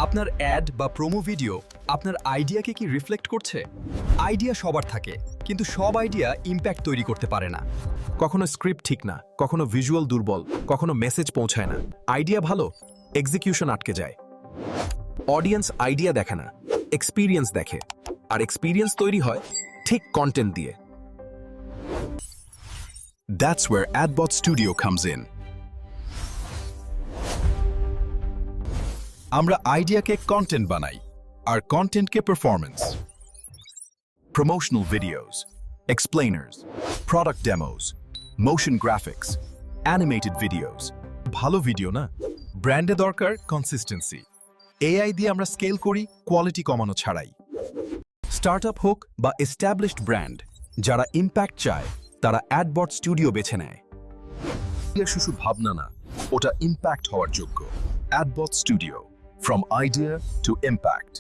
আপনার অ্যাড বা promo video আপনার আইডিয়াকে কি রিফ্লেক্ট করছে? আইডিয়া সবার থাকে, কিন্তু সব আইডিয়া ইম্প্যাক্ট তৈরি করতে পারে না। কখনো স্ক্রিপ্ট ঠিক না, কখনো ভিজুয়াল দুর্বল, কখনো মেসেজ পৌঁছায় না। আইডিয়া ভালো, এক্সিকিউশন আটকে যায়। অডিয়েন্স আইডিয়া দেখে না, এক্সপিরিয়েন্স দেখে, আর এক্সপিরিয়েন্স তৈরি হয় ঠিক কন্টেন্ট দিয়ে। That's where AdBot Studio comes in. আমরা আইডিয়াকে কন্টেন্ট বানাই আর কন্টেন্টকে performance. Promotional videos, explainers, product demos, motion graphics, animated videos. ভালো ভিডিও না, ব্র্যান্ডে দরকার কনসিস্টেন্সি। এআই দিয়ে আমরা স্কেল করি কোয়ালিটি কমানো ছাড়াই। স্টার্টআপ হোক বা এস্টাবলিশড ব্র্যান্ড, যারা ইম্প্যাক্ট চায় তারা অ্যাডবট স্টুডিও বেছে নেয়। এটা শুধু ভাবনা না, ওটা ইম্প্যাক্ট হওয়ার যোগ্য। অ্যাডবট studio, from idea to impact.